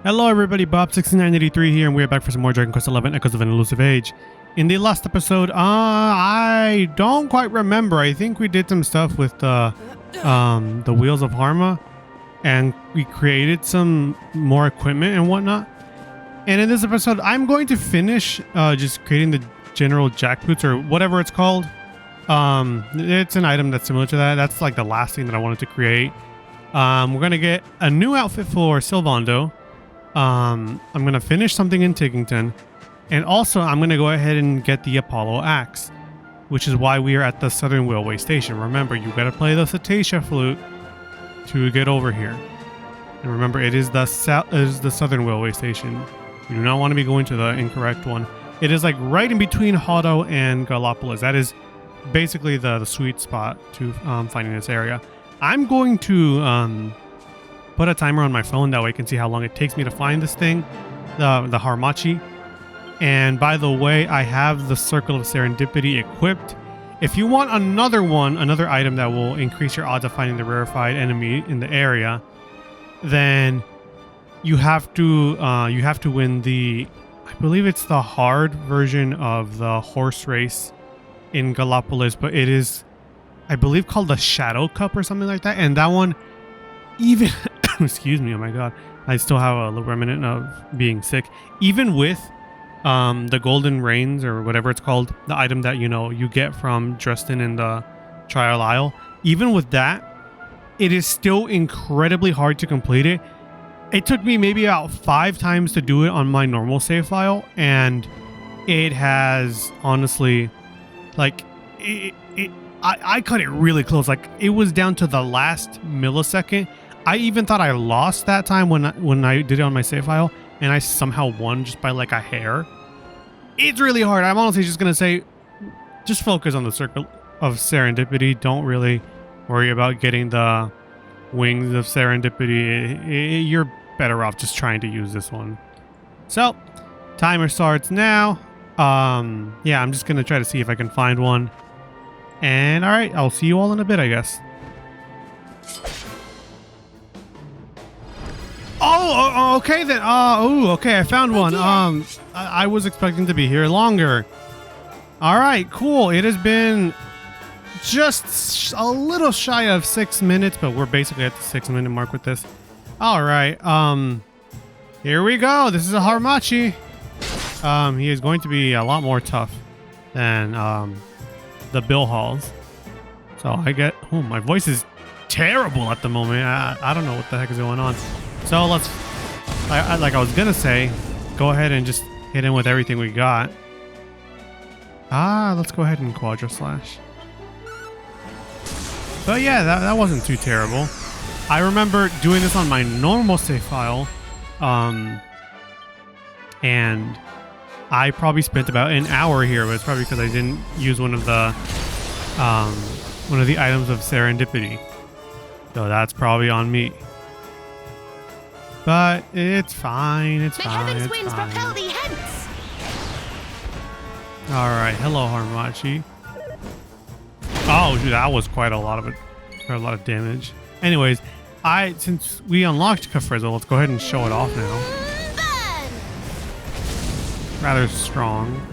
Hello everybody, Bob6983 here, and we are back for some more Dragon Quest XI Echoes of an Elusive Age. In the last episode, I don't quite remember. I think we did some stuff with the Wheels of Harma, and we created some more equipment and whatnot. And in this episode, I'm going to finish just creating the general jackboots, or whatever it's called. It's an item that's similar to that. That's like the last thing that I wanted to create. We're going to get a new outfit for Sylvando. I'm going to finish something in Tickington, and also I'm going to go ahead and get the Apollo Axe, which is why we are at the Southern Railway Station. Remember, you got to play the Cetacea flute to get over here. And remember, it is the Southern Railway Station. You do not want to be going to the incorrect one. It is like right in between Hado and Gallipolis. That is basically the sweet spot to finding this area. I'm going to put a timer on my phone, that way I can see how long it takes me to find this thing, the Harmachi. And by the way, I have the Circle of Serendipity equipped. If you want another item that will increase your odds of finding the rarefied enemy in the area, then you have to win the, I believe it's the hard version of the horse race in Gallipolis, but it is, I believe, called the Shadow Cup or something like that. And that one, even excuse me, oh my god, I still have a little remnant of being sick. Even with the Golden Reins, or whatever it's called, the item that you get from Dresden in the Trial Isle, even with that, it is still incredibly hard to complete it. It took me maybe about 5 times to do it on my normal save file, and it has honestly, like, I cut it really close. Like, it was down to the last millisecond. I even thought I lost that time when I did it on my save file, and I somehow won just by like a hair. It's really hard. I'm honestly just gonna say, just focus on the Circle of Serendipity. Don't really worry about getting the Wings of Serendipity. You're better off just trying to use this one. So, timer starts now. Yeah, I'm just gonna try to see if I can find one. And all right, I'll see you all in a bit, I guess. Oh, okay then. Okay, I found one. I was expecting to be here longer. All right, cool. It has been just a little shy of 6 minutes, but we're basically at the 6-minute mark with this. All right. Here we go. This is a Harmachi. He is going to be a lot more tough than the Bill Halls. So I get. Oh, my voice is terrible at the moment. I don't know what the heck is going on. So let's, like I was gonna say, go ahead and just hit him with everything we got. Let's go ahead and Quadra Slash. But yeah, that wasn't too terrible. I remember doing this on my normal save file, and I probably spent about an hour here, but it's probably because I didn't use one of the items of Serendipity. So that's probably on me. But it's fine, it's fine, heaven's it's winds fine. propel thee hence. Alright, hello Harmachi. Oh, dude, that was quite a lot of damage. Anyways, since we unlocked Kafrizzle, let's go ahead and show it off now. Rather strong.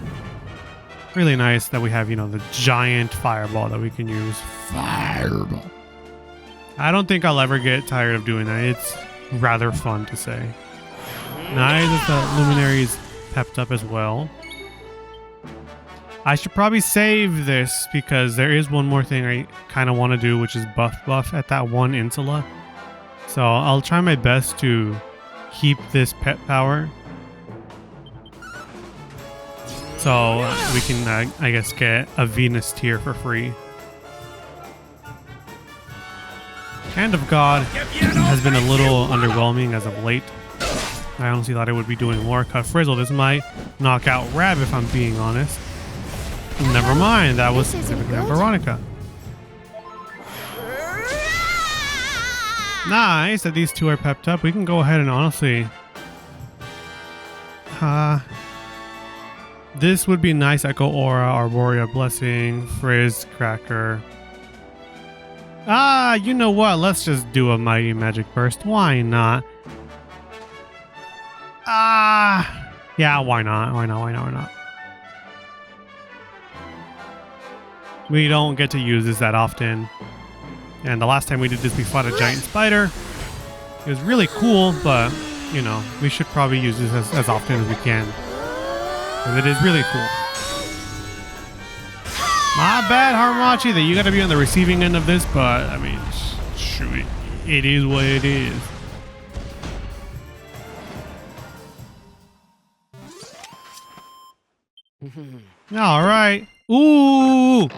Really nice that we have, the giant fireball that we can use. Fireball. I don't think I'll ever get tired of doing that. It's rather fun to say. Nice that the luminaries pepped up as well. I should probably save this because there is one more thing I kind of want to do, which is buff at that one insula. So I'll try my best to keep this pet power, so we can I guess get a Venus tier for free. Hand of God has been a little underwhelming as of late. I honestly thought it would be doing more. Kafrizzle, this might knock out Rab if I'm being honest. Never mind, that was specifically on Veronica. Nice that these two are pepped up. We can go ahead and honestly... this would be nice. Echo Aura, Arborea Blessing, Frizz, Cracker... you know what? Let's just do a Mighty Magic Burst. Why not? Yeah, why not? Why not? Why not? Why not? We don't get to use this that often. And the last time we did this, we fought a giant spider. It was really cool, but, you know, we should probably use this as often as we can. Because it is really cool. My bad, Hamachi, that you gotta be on the receiving end of this, but, I mean, shoot, it is what it is. All right. Ooh.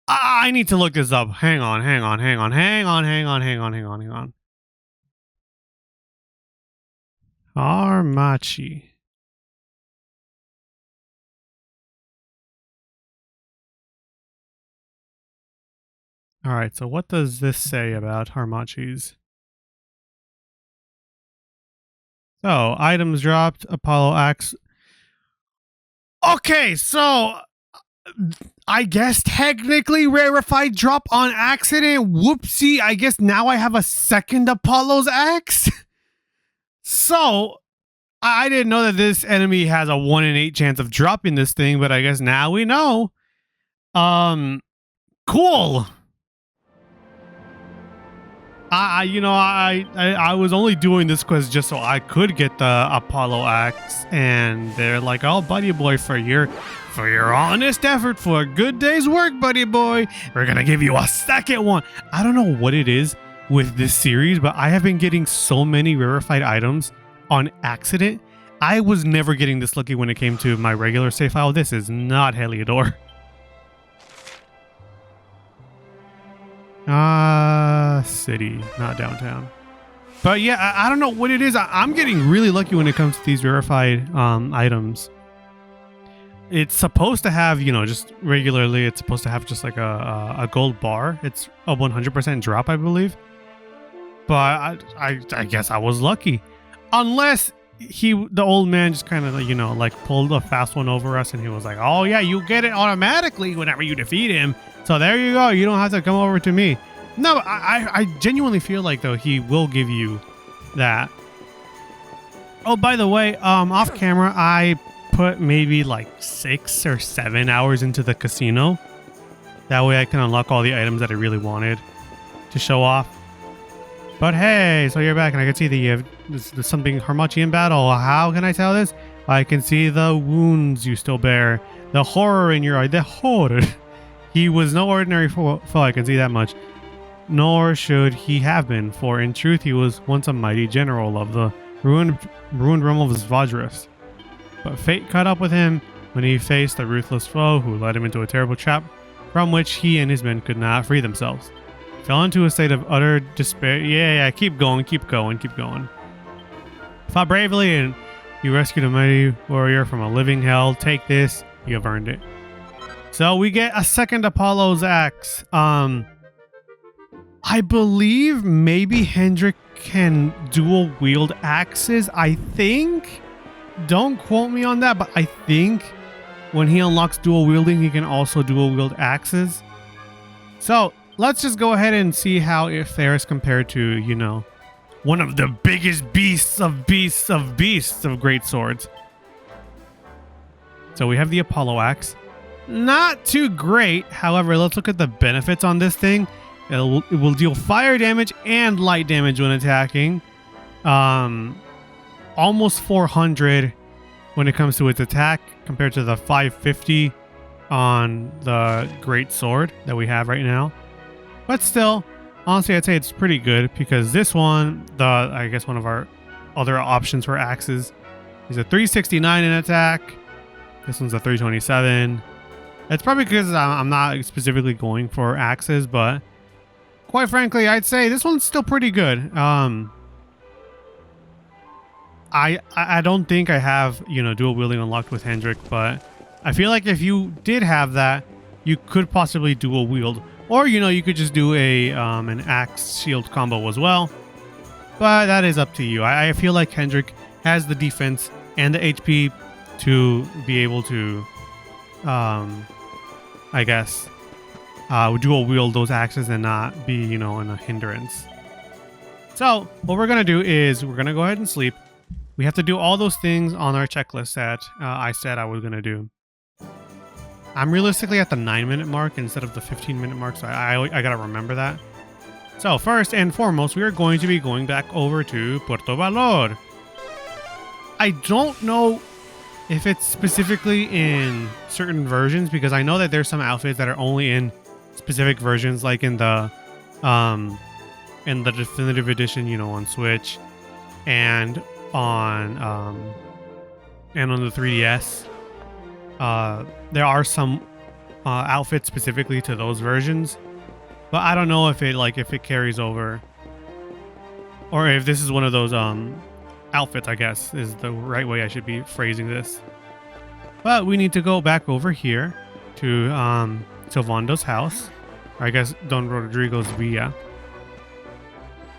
I need to look this up. Hang on. Hamachi. All right, so what does this say about Harmachis? So, items dropped, Apollo Axe. Okay, so I guess technically rarefied drop on accident. Whoopsie, I guess now I have a second Apollo's Axe. So, I didn't know that this enemy has a 1 in 8 chance of dropping this thing, but I guess now we know. Cool. I was only doing this quest just so I could get the Apollo Axe, and they're like, "Oh, buddy boy, for your honest effort, for a good day's work, buddy boy, we're gonna give you a second one." I don't know what it is with this series, but I have been getting so many rarefied items on accident. I was never getting this lucky when it came to my regular save file. This is not Heliodor. City, not downtown. But yeah, I don't know what it is. I'm getting really lucky when it comes to these rarefied items. It's supposed to have, you know, just regularly, it's supposed to have just like a gold bar. It's a 100% drop, I believe. But I guess I was lucky. Unless the old man just kind of, you know, like pulled a fast one over us and he was like, "Oh yeah, you get it automatically whenever you defeat him. So there you go. You don't have to come over to me." No, I genuinely feel like, though, he will give you that. Oh, by the way, off camera, I put maybe like 6 or 7 hours into the casino. That way I can unlock all the items that I really wanted to show off. But hey, so you're back, and I can see that there's something Hamachi in battle. How can I tell this? I can see the wounds you still bear, the horror in your eye, the horror. He was no ordinary foe, I can see that much. Nor should he have been, for in truth he was once a mighty general of the ruined realm of Svadris. But fate caught up with him when he faced a ruthless foe who led him into a terrible trap from which he and his men could not free themselves. He fell into a state of utter despair. Yeah, keep going. Fought bravely, and you rescued a mighty warrior from a living hell. Take this, you have earned it. So we get a second Apollo's Axe. I believe maybe Hendrik can dual wield axes. I think. Don't quote me on that, but I think when he unlocks dual wielding, he can also dual wield axes. So let's just go ahead and see how it fares compared to, you know, one of the biggest beasts of great swords. So we have the Apollo Axe. Not too great. However, let's look at the benefits on this thing. It will deal fire damage and light damage when attacking. Almost 400 when it comes to its attack compared to the 550 on the great sword that we have right now. But still, honestly, I'd say it's pretty good because this one, I guess one of our other options for axes, is a 369 in attack. This one's a 327. It's probably because I'm not specifically going for axes, but quite frankly, I'd say this one's still pretty good. I don't think I have, you know, dual wielding unlocked with Hendrik, but I feel like if you did have that, you could possibly dual wield, or you know, you could just do an axe shield combo as well. But that is up to you. I feel like Hendrik has the defense and the HP to be able to, I guess, dual wield those axes and not be, you know, in a hindrance. So what we're gonna do is we're gonna go ahead and sleep. We have to do all those things on our checklist that I said I was gonna do. I'm realistically at the 9-minute mark instead of the 15-minute mark, so I gotta remember that. So first and foremost, we are going to be going back over to Puerto Valor. I don't know if it's specifically in certain versions, because I know that there's some outfits that are only in specific versions, like in the definitive edition, you know, on Switch and on the 3DS. There are some outfits specifically to those versions, but I don't know if it carries over, or if this is one of those outfits, I guess is the right way I should be phrasing this. But we need to go back over here to Silvando's house, or I guess Don Rodrigo's villa,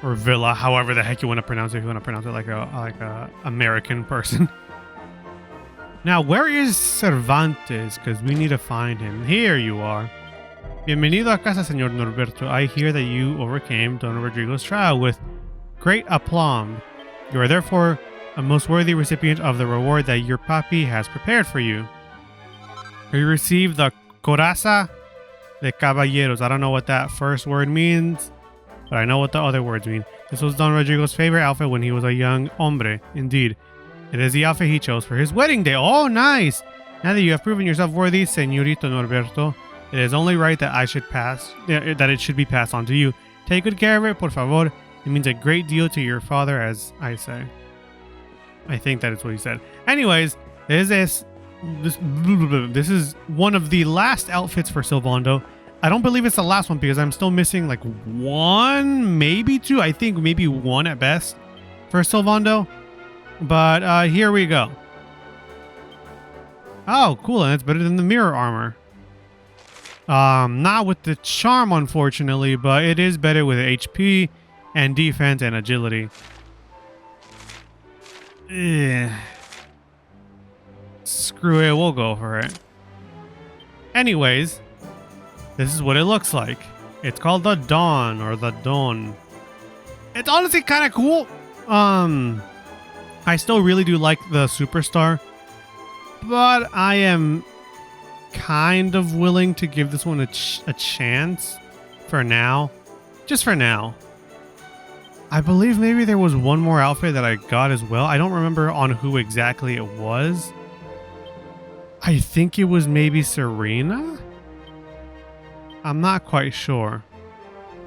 or villa, however the heck you want to pronounce it. If you want to pronounce it like a American person. Now, where is Cervantes? Because we need to find him. Here you are. Bienvenido a casa, Señor Norberto. I hear that you overcame Don Rodrigo's trial with great aplomb. You are therefore a most worthy recipient of the reward that your papi has prepared for you. You received the Coraza de Caballeros. I don't know what that first word means, but I know what the other words mean. This was Don Rodrigo's favorite outfit when he was a young hombre. Indeed, it is the outfit he chose for his wedding day. Oh, nice! Now that you have proven yourself worthy, Señorito Norberto, it is only right that it should be passed on to you. Take good care of it, por favor. It means a great deal to your father, as I say. I think that is what he said. Anyways, this is one of the last outfits for Silvando. I don't believe it's the last one because I'm still missing like one, maybe two. I think maybe one at best for Silvando. But here we go. Oh, cool. And it's better than the mirror armor. Not with the charm, unfortunately, but it is better with HP and defense and agility. Ugh. Screw it, we'll go for it. Anyways, this is what it looks like. It's called the Dawn, or the Dawn. It's honestly kind of cool. I still really do like the Superstar, but I am kind of willing to give this one a chance for now. Just for now. I believe maybe there was one more outfit that I got as well. I don't remember on who exactly it was. I think it was maybe Serena? I'm not quite sure.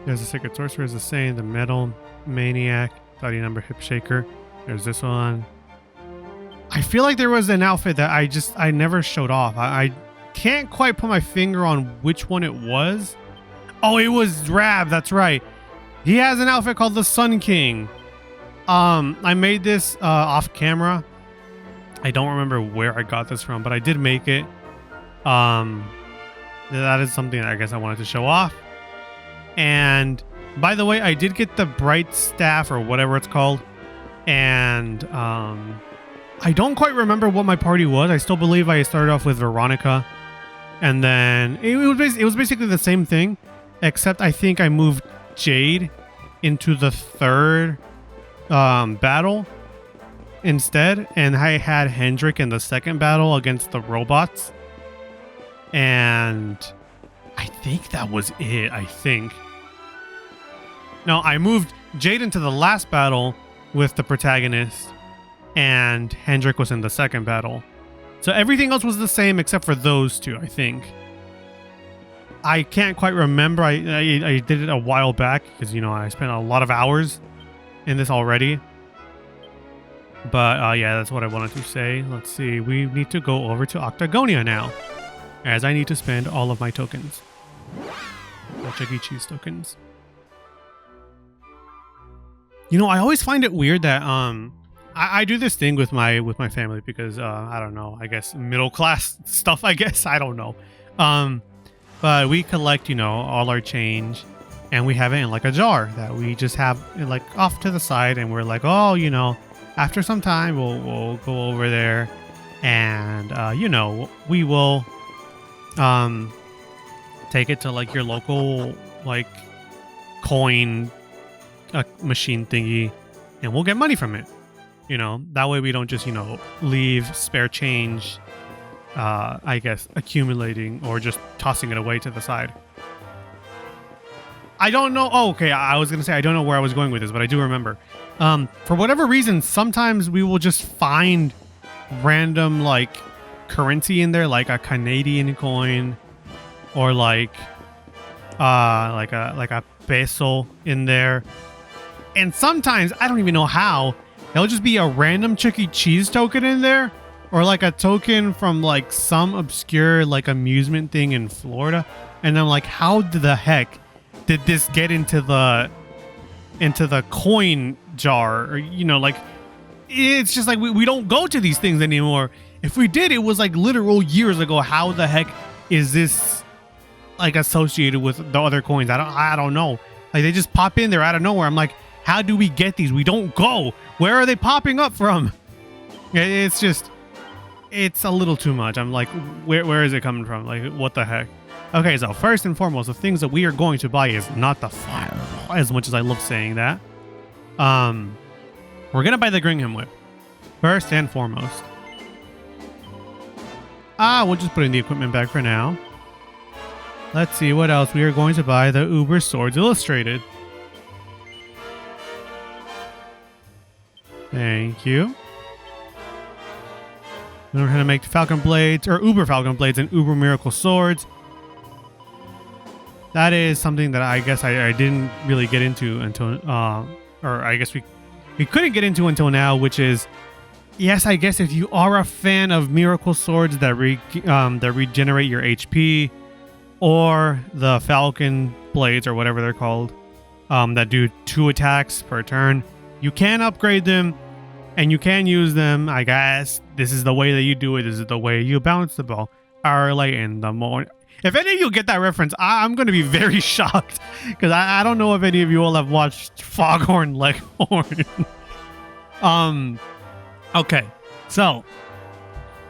There's a Sacred Sorcerer, as a saying, the Metal Maniac, Body Number Hip Shaker. There's this one. I feel like there was an outfit that I never showed off. I can't quite put my finger on which one it was. Oh, it was Rab, that's right. He has an outfit called the Sun King. I made this off camera. I don't remember where I got this from, but I did make it. That is something I guess I wanted to show off. And by the way, I did get the Bright Staff, or whatever it's called. And I don't quite remember what my party was. I still believe I started off with Veronica. And then it was basically the same thing, except I think I moved Jade into the third battle instead, and I had Hendrik in the second battle against the robots, and I think that was it. No, I moved Jade into the last battle with the protagonist, and Hendrik was in the second battle. So everything else was the same except for those two, I think. I can't quite remember. I did it a while back because, you know, I spent a lot of hours in this already. But yeah, that's what I wanted to say. Let's see. We need to go over to Octagonia now, as I need to spend all of my tokens. The Chuck E. Cheese tokens. You know, I always find it weird that I do this thing with my family because I don't know, I guess middle class stuff, I guess, I don't know. But we collect, you know, all our change, and we have it in like a jar that we just have like off to the side, and we're like, oh, you know, after some time we'll go over there, and you know, we will take it to like your local like coin machine thingy, and we'll get money from it. You know, that way we don't just, you know, leave spare change, I guess, accumulating or just tossing it away to the side. I don't know. Oh, okay. I was going to say, I don't know where I was going with this, but I do remember. For whatever reason, sometimes we will just find random like currency in there, like a Canadian coin or like a peso in there. And sometimes, I don't even know how, there'll just be a random Chuck E. Cheese token in there, or like a token from like some obscure like amusement thing in Florida. And I'm like, how the heck did this get into the coin jar? Or, you know, like, it's just like we don't go to these things anymore. If we did, it was like literal years ago. How the heck is this like associated with the other coins? I don't know. Like, they just pop in there out of nowhere. I'm like, how do we get these? We don't go. Where are they popping up from? It's just, it's a little too much. I'm like, where is it coming from? Like, what the heck? Okay, so first and foremost, the things that we are going to buy is not the fireball, as much as I love saying that. We're gonna buy the Gringham Whip first and foremost. We'll just put in the equipment bag for now. Let's see what else we are going to buy. The Uber Swords Illustrated. Thank you. We learn how to make Falcon Blades, or Uber Falcon Blades, and Uber Miracle Swords. That is something that I guess I didn't really get into until, or I guess we couldn't get into until now, which is, yes, I guess if you are a fan of Miracle Swords that regenerate your HP, or the Falcon Blades, or whatever they're called, that do 2 attacks per turn, you can upgrade them, and you can use them. I guess this is the way that you do it. This is the way you bounce the ball early in the morning. If any of you get that reference, I'm going to be very shocked, because I don't know if any of you all have watched Foghorn Leghorn. Okay, so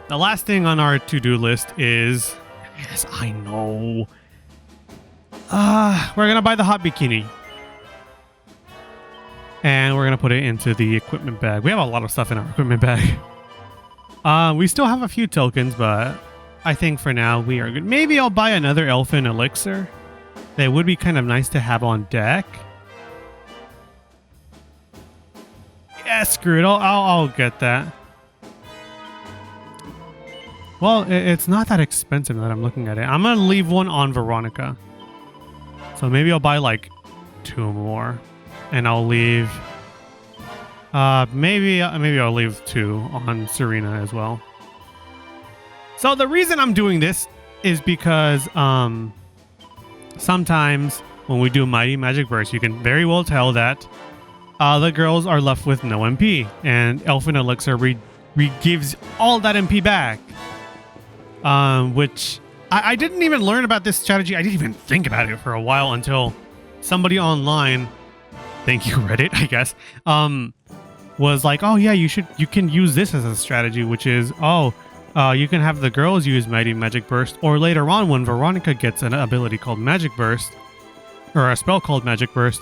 the last thing on our to-do list is, yes, I know, we're going to buy the hot bikini. And we're going to put it into the equipment bag. We have a lot of stuff in our equipment bag. We still have a few tokens, but I think for now we are good. Maybe I'll buy another Elfin Elixir. That would be kind of nice to have on deck. Yeah, screw it. I'll get that. Well, it's not that expensive that I'm looking at it. I'm going to leave one on Veronica. So maybe I'll buy like 2 more. And I'll leave... maybe I'll leave 2 on Serena as well. So the reason I'm doing this is because sometimes when we do Mighty Magic Burst, you can very well tell that the girls are left with no MP, and Elfin Elixir gives all that MP back. Which I didn't even learn about this strategy. I didn't even think about it for a while until somebody online, thank you Reddit, I guess, was like, oh yeah, you can use this as a strategy, which is, you can have the girls use Mighty Magic Burst, or later on when Veronica gets an ability called Magic Burst, or a spell called Magic Burst,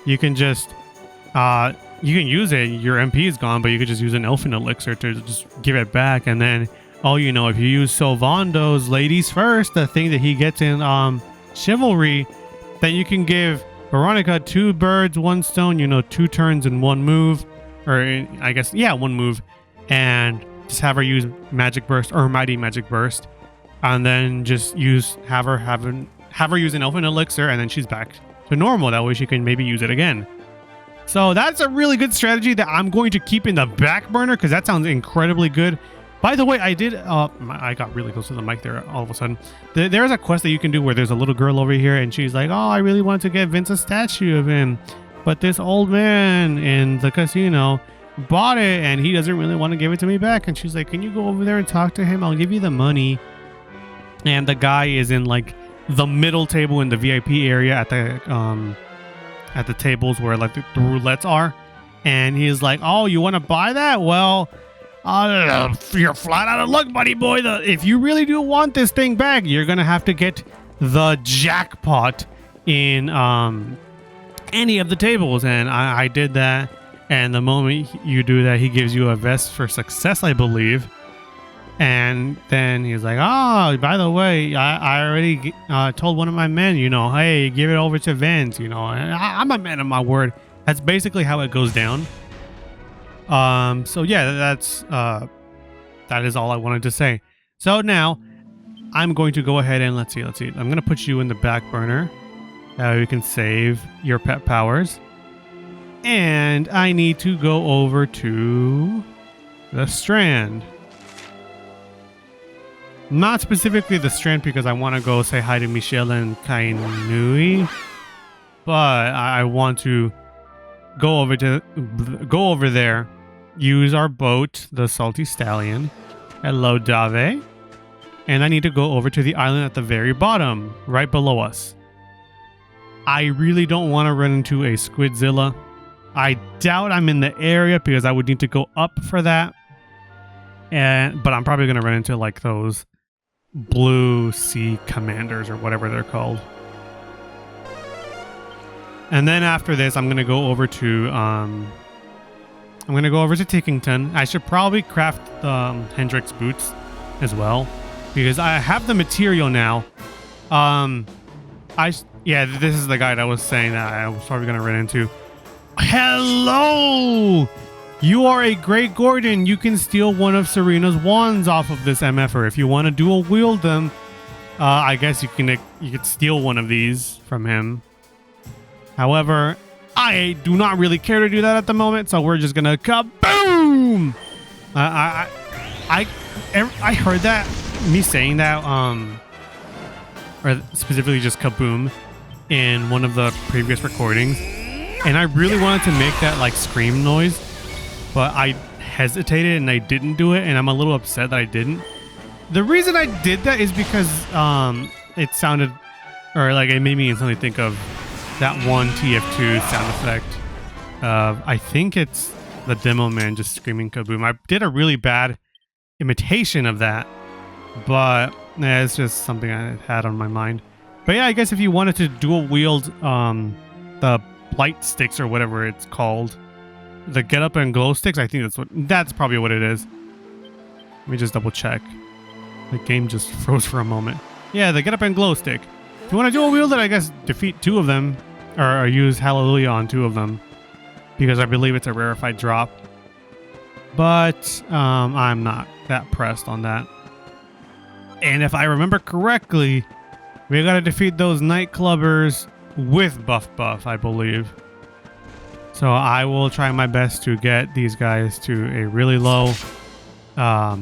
you can just, you can use it, your MP is gone, but you could just use an Elfin Elixir to just give it back, and then, if you use Sylvando's Ladies First, the thing that he gets in Chivalry, then you can give Veronica 2 birds, 1 stone, 2 turns and 1 move, or I guess, yeah, 1 move, and just have her use Magic Burst or Mighty Magic Burst, and then just have her use an Elfin Elixir, and then she's back to normal. That way she can maybe use it again. So that's a really good strategy that I'm going to keep in the back burner, because that sounds incredibly good. By the way, I got really close to the mic there all of a sudden. There's a quest that you can do where there's a little girl over here, and she's like, oh, I really want to get Vince a statue of him, but this old man in the casino bought it, and he doesn't really want to give it to me back. And she's like, can you go over there and talk to him? I'll give you the money. And the guy is in like the middle table in the VIP area at the tables where like the roulettes are. And he's like, oh, you want to buy that? Well, you're flat out of luck, buddy boy. If you really do want this thing back, you're going to have to get the jackpot in any of the tables, and I did that. And the moment you do that, he gives you a vest for success, I believe. And then he's like, oh, by the way, I already told one of my men, you know, hey, give it over to Vince, you know. I'm a man of my word. That's basically how it goes down. So yeah, that is all I wanted to say. So now I'm going to go ahead and let's see. I'm going to put you in the back burner. You can save your pet powers. And I need to go over to the Strand. Not specifically the Strand because I want to go say hi to Michelle and Kainui, but I want to go over there, use our boat, the Salty Stallion. Hello, Dave. And I need to go over to the island at the very bottom, right below us. I really don't want to run into a Squidzilla. I doubt I'm in the area because I would need to go up for that. But I'm probably going to run into like those blue sea commanders or whatever they're called. And then after this, I'm going to go over to Tickington. I should probably craft Hendrix boots as well because I have the material now. Yeah, this is the guy that I was saying that I was probably going to run into. Hello! You are a Great Gordon. You can steal one of Serena's wands off of this MFer. If you want to dual wield them, I guess you could steal one of these from him. However, I do not really care to do that at the moment, so we're just gonna kaboom! I heard that, me saying that, or specifically just kaboom, in one of the previous recordings, and I really wanted to make that like scream noise, but I hesitated and I didn't do it, and I'm a little upset that I didn't. The reason I did that is because it sounded, or like it made me instantly think of that one TF2 sound effect. I think it's the demo man just screaming kaboom. I did a really bad imitation of that, but it's just something I had on my mind. But yeah, I guess if you wanted to dual wield the blight sticks or whatever it's called, the get up and glow sticks, I think that's probably what it is. Let me just double check. The game just froze for a moment. Yeah, the get up and glow stick. If you want to dual wield it, I guess defeat two of them, or use Hallelujah on two of them, because I believe it's a rarefied drop. But I'm not that pressed on that. And if I remember correctly, we gotta defeat those nightclubbers with Buff, I believe. So I will try my best to get these guys to a really low, I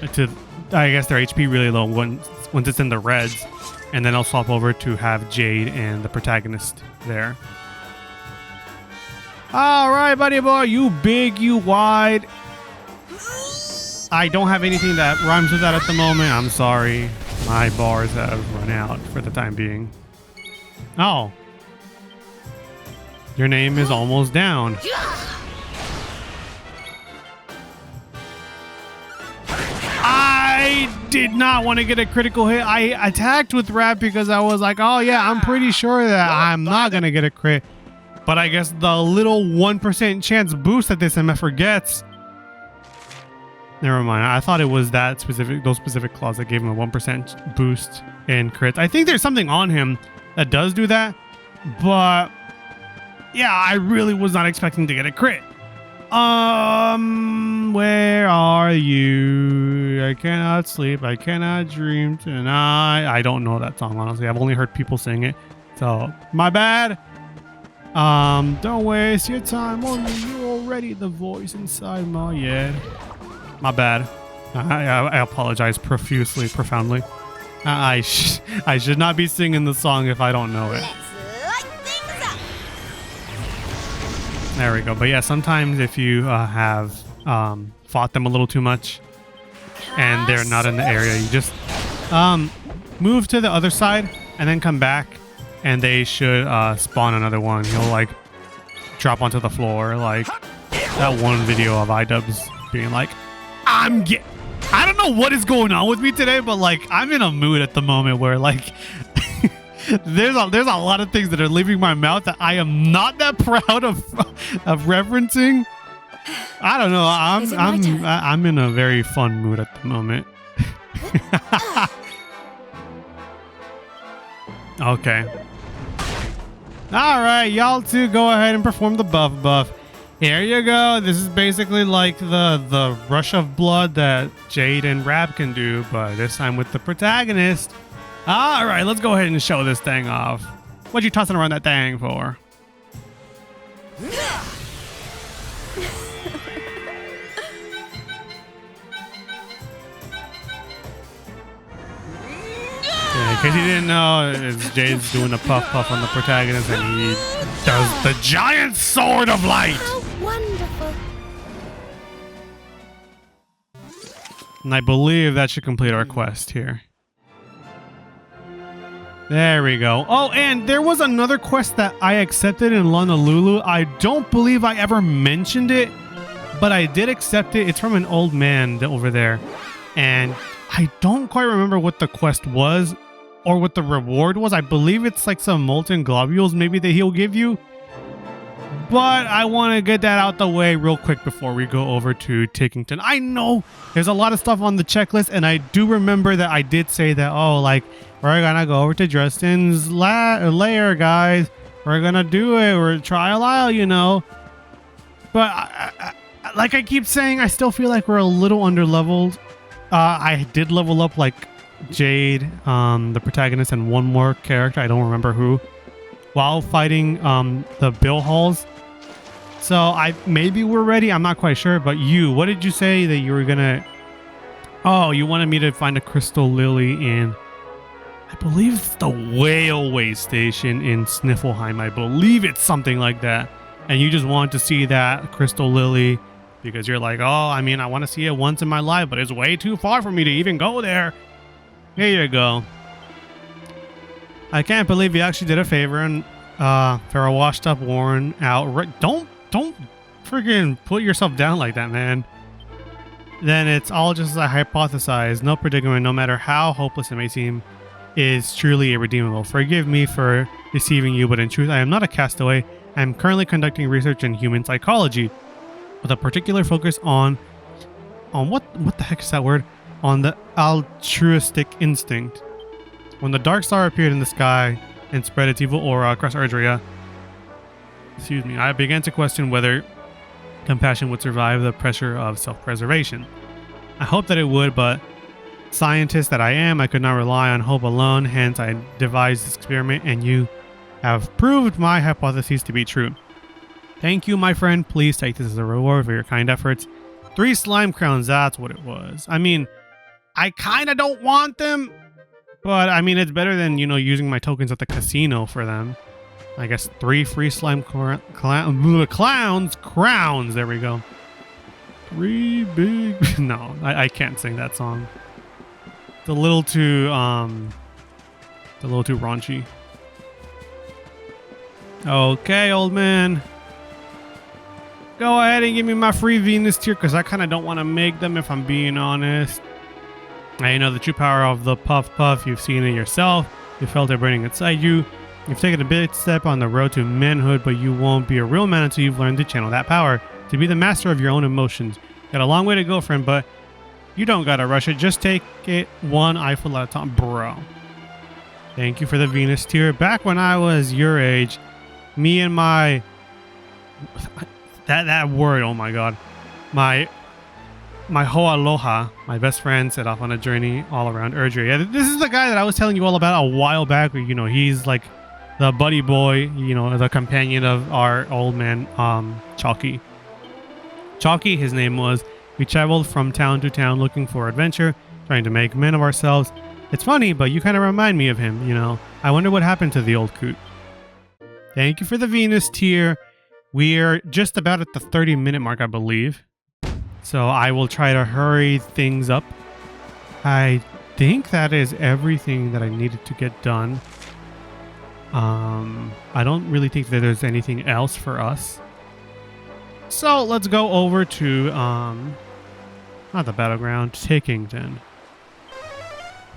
guess their HP really low once it's in the reds, and then I'll swap over to have Jade and the protagonist there. All right, buddy boy, you big, you wide. I don't have anything that rhymes with that at the moment. I'm sorry. My bars have run out for the time being. Oh. Your name is almost down. I did not want to get a critical hit. I attacked with Rap because I was like, oh yeah, I'm pretty sure that I'm not going to get a crit. But I guess the little 1% chance boost that this MFer gets. Never mind. I thought it was those specific claws that gave him a 1% boost in crits. I think there's something on him that does do that. But yeah, I really was not expecting to get a crit. Where are you? I cannot sleep. I cannot dream tonight. I don't know that song, honestly. I've only heard people sing it. So, my bad. Don't waste your time on me. You're already the voice inside my head. My bad. I apologize profusely, profoundly. I should not be singing the song if I don't know it. There we go. But yeah, sometimes if you have fought them a little too much and they're not in the area, you just move to the other side and then come back, and they should spawn another one. He'll like drop onto the floor, like that one video of iDubbbz being like, I'm I don't know what is going on with me today, but like I'm in a mood at the moment where like there's a lot of things that are leaving my mouth that I am not that proud of referencing. I don't know. I'm in a very fun mood at the moment. Okay. All right, y'all two go ahead and perform the buff. Here you go. This is basically like the rush of blood that Jade and Rab can do, but this time with the protagonist. All right, let's go ahead and show this thing off. What you tossing around that thing for? Yeah, in case you didn't know, it's Jade's doing a puff on the protagonist, and he does the giant sword of light. How wonderful. And I believe that should complete our quest here. There we go. Oh, and there was another quest that I accepted in Honolulu. I don't believe I ever mentioned it, but I did accept it. It's from an old man over there. And I don't quite remember what the quest was or what the reward was. I believe it's like some molten globules maybe that he'll give you. But I want to get that out the way real quick before we go over to Tickington. I know there's a lot of stuff on the checklist, and I do remember that I did say that, oh, like, we're gonna go over to Dresden's lair, guys. We're gonna do it. We're trial isle, you know. But like I keep saying, I still feel like we're a little underleveled. I did level up like Jade, the protagonist, and one more character. I don't remember who. While fighting the Bill Halls. So maybe we're ready. I'm not quite sure. But what did you say that you were gonna? Oh, you wanted me to find a crystal lily in, I believe it's the Whaleway Station in Sniffelheim. I believe it's something like that. And you just want to see that crystal lily because you're like, oh, I mean, I want to see it once in my life, but it's way too far for me to even go there. Here you go. I can't believe you actually did a favor and for a washed up, worn out. Don't freaking put yourself down like that, man. Then it's all just a hypothesize. No predicament, no matter how hopeless it may seem, is truly irredeemable. Forgive me for deceiving you, but in truth, I am not a castaway. I am currently conducting research in human psychology with a particular focus on what the heck is that word? On the altruistic instinct. When the dark star appeared in the sky and spread its evil aura across Erdrea, I began to question whether compassion would survive the pressure of self-preservation. I hoped that it would, but scientist that I am, I could not rely on hope alone, hence I devised this experiment, and you have proved my hypotheses to be true. Thank you, my friend. Please take this as a reward for your kind efforts. 3 slime crowns, that's what it was. I mean, I kind of don't want them, but I mean, it's better than, using my tokens at the casino for them. I guess 3 free slime crowns. There we go. 3 big. No, I can't sing that song. It's a little too raunchy. Okay, old man. Go ahead and give me my free Venus tier because I kind of don't want to make them, if I'm being honest. I know the true power of the puff. You've seen it yourself. You felt it burning inside you. You've taken a big step on the road to manhood, but you won't be a real man until you've learned to channel that power, to be the master of your own emotions. Got a long way to go, friend, but you don't gotta rush it. Just take it one eyeful at a time, bro. Thank you for the Venus tier. Back when I was your age, me and my... That word, oh my god. My Hoaloha, my best friend, set off on a journey all around Erdrea. Yeah, this is the guy that I was telling you all about a while back. Where, he's like the buddy boy, the companion of our old man, Chalky. Chalky, his name was. We traveled from town to town looking for adventure, trying to make men of ourselves. It's funny, but you kind of remind me of him, I wonder what happened to the old coot. Thank you for the Venus tier. We're just about at the 30-minute mark, I believe. So I will try to hurry things up. I think that is everything that I needed to get done. I don't really think that there's anything else for us. So let's go over to Not the battleground, Tickington.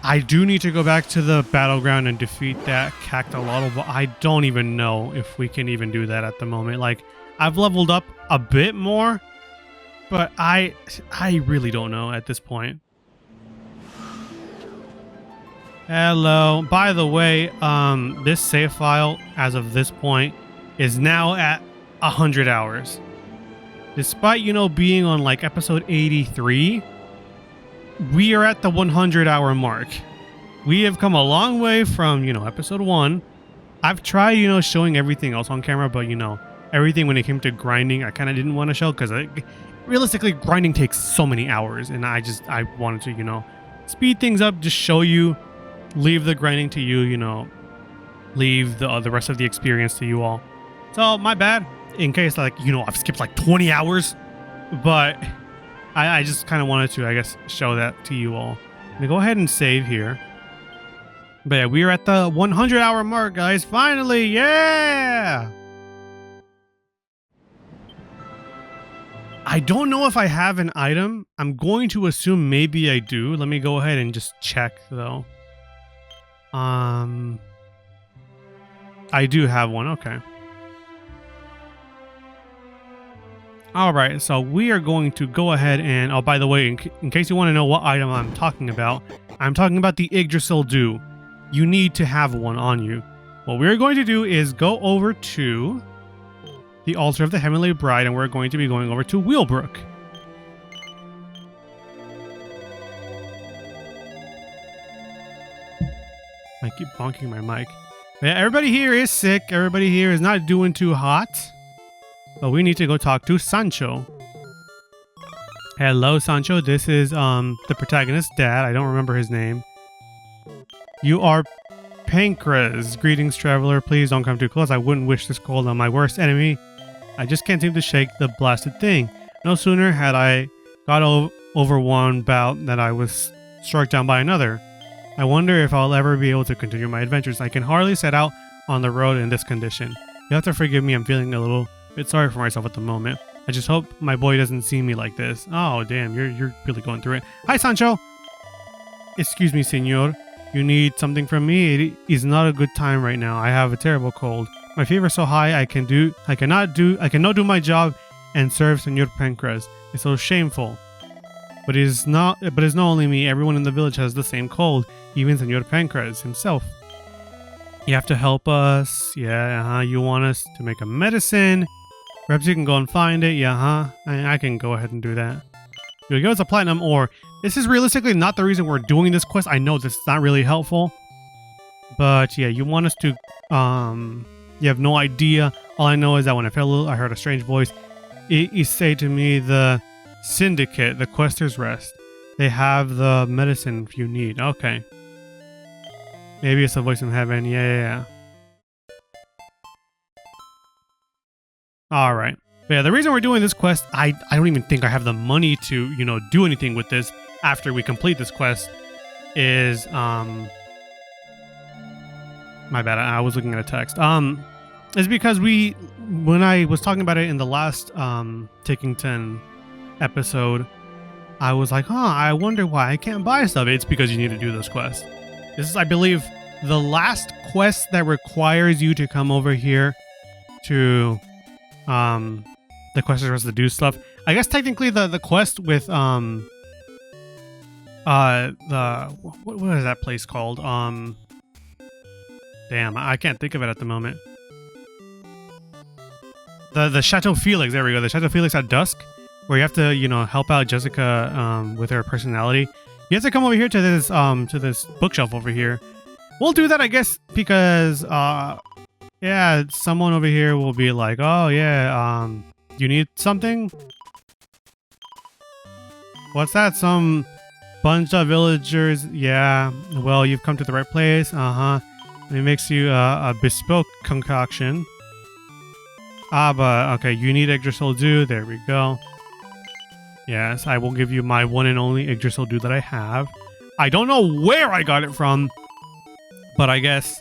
I do need to go back to the battleground and defeat that Cactolotl, but I don't even know if we can even do that at the moment. Like, I've leveled up a bit more, but I really don't know at this point. Hello. By the way, this save file, as of this point, is now at 100 hours. Despite, you know, being on like episode 83, we are at the 100-hour mark. We have come a long way from, you know, episode 1. I've tried, you know, showing everything else on camera, but, you know, everything when it came to grinding, I kind of didn't want to show because realistically, grinding takes so many hours, and I wanted to, you know, speed things up, just show you, leave the grinding to you, you know, leave the rest of the experience to you all. So, my bad, in case, like, you know, I've skipped like 20 hours, but I just kind of wanted to, I guess, show that to you all. I'm gonna go ahead and save here. But yeah, we are at the 100-hour mark, guys. Finally, yeah! I don't know if I have an item. I'm going to assume maybe I do. Let me go ahead and just check, though. I do have one. Okay. All right, so we are going to go ahead and, oh, by the way, in case you want to know what item I'm talking about the Yggdrasil Dew. You need to have one on you. What we're going to do is go over to the altar of the Heavenly Bride, and we're going to be going over to Wheelbrook. I keep bonking my mic. Yeah, everybody here is sick. Everybody here is not doing too hot. But we need to go talk to Sancho. Hello, Sancho. This is the protagonist's dad. I don't remember his name. You are Pancras. Greetings, traveler. Please don't come too close. I wouldn't wish this cold on my worst enemy. I just can't seem to shake the blasted thing. No sooner had I got over one bout than I was struck down by another. I wonder if I'll ever be able to continue my adventures. I can hardly set out on the road in this condition. You have to forgive me. I'm feeling a little bit sorry for myself at the moment. I just hope my boy doesn't see me like this. Oh, damn. You're really going through it. Hi, Sancho. Excuse me, senor. You need something from me? It is not a good time right now. I have a terrible cold. My fever is so high I cannot do my job and serve Senor Pancras. It's so shameful. But it's not only me. Everyone in the village has the same cold, even Senor Pancras himself. You have to help us. Yeah, you want us to make a medicine. Perhaps you can go and find it. Yeah, I can go ahead and do that. You'll give us a platinum ore. This is realistically not the reason we're doing this quest. I know this is not really helpful. But yeah, you want us to, you have no idea. All I know is that when I fell ill, I heard a strange voice. It say to me, the Syndicate, the Quester's Rest. They have the medicine you need. Okay. Maybe it's a voice from heaven. Yeah. Alright. Yeah, the reason we're doing this quest, I don't even think I have the money to, you know, do anything with this after we complete this quest, is, my bad, I was looking at a text. Is because when I was talking about it in the last, Tickington episode, I was like, I wonder why I can't buy stuff. It's because you need to do this quest. This is, I believe, the last quest that requires you to come over here to, the quest is to do stuff. I guess technically the quest with what is that place called? Damn, I can't think of it at the moment. The Chateau Felix, there we go. The Chateau Felix at dusk, where you have to, you know, help out Jessica with her personality. You have to come over here to this bookshelf over here. We'll do that, I guess, because yeah, someone over here will be like, oh yeah, you need something? What's that? Some bunch of villagers? Yeah, well, you've come to the right place. It makes you a bespoke concoction. But okay, you need Yggdrasil Dew. There we go. Yes, I will give you my one and only Yggdrasil Dew that I have. I don't know where I got it from, but I guess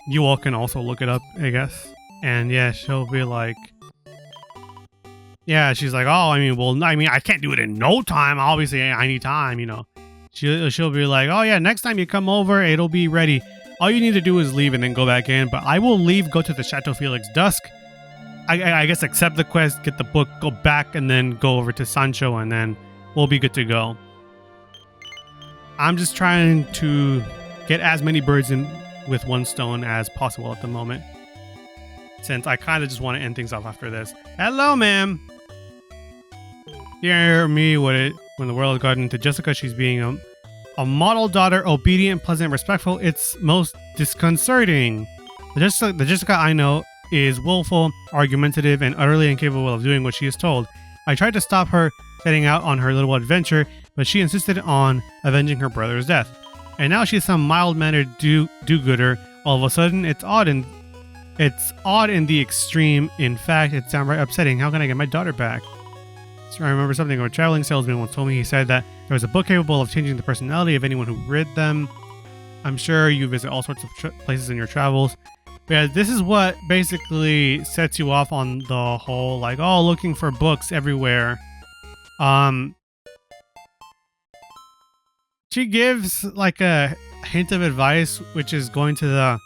you all can also look it up, I guess. And yeah, she'll be like, Yeah, she's like, oh, I mean, well, I mean, I can't do it in no time. Obviously, I need time, you know. She'll be like, oh yeah, next time you come over, it'll be ready. All you need to do is leave and then go back in. But I will leave, go to the Chateau Felix Dusk. I guess accept the quest, get the book, go back, and then go over to Sancho, and then we'll be good to go. I'm just trying to get as many birds in with one stone as possible at the moment, since I kind of just want to end things off after this. Hello, ma'am. Hear me when the world got into Jessica. She's being a model daughter, obedient, pleasant, respectful. It's most disconcerting. The Jessica I know is willful, argumentative, and utterly incapable of doing what she is told. I tried to stop her setting out on her little adventure, but she insisted on avenging her brother's death. And now she's some mild-mannered do-gooder. All of a sudden, it's odd in the extreme. In fact, it's downright upsetting. How can I get my daughter back? So I remember something a traveling salesman once told me. He said that there was a book capable of changing the personality of anyone who read them. I'm sure you visit all sorts of places in your travels. But yeah, this is what basically sets you off on the whole, like, oh, looking for books everywhere. She gives like a hint of advice, which is going to the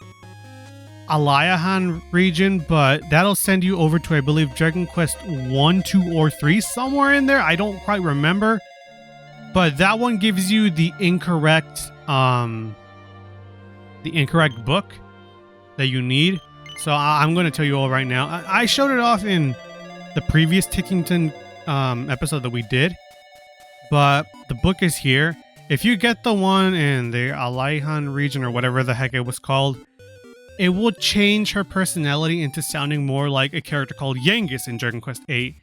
Alayahan region, but that'll send you over to, I believe, Dragon Quest 1, 2, or 3, somewhere in there. I don't quite remember. But that one gives you the incorrect book that you need. So I'm going to tell you all right now. I showed it off in the previous Tickington episode that we did, but the book is here. If you get the one in the Alayahan region or whatever the heck it was called, it will change her personality into sounding more like a character called Yangus in Dragon Quest 8.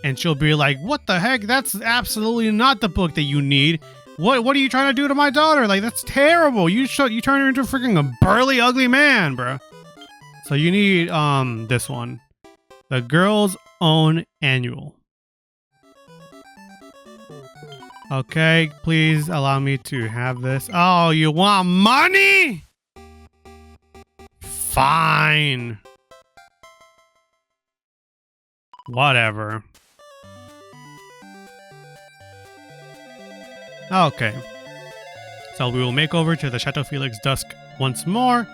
And she'll be like, what the heck? That's absolutely not the book that you need. What are you trying to do to my daughter? Like, that's terrible. You turn her into a freaking a burly, ugly man, bro. So you need this one. The Girl's Own Annual. Okay, please allow me to have this. Oh, you want money? Fine. Whatever. Okay. So we will make over to the Chateau Felix Dusk once more,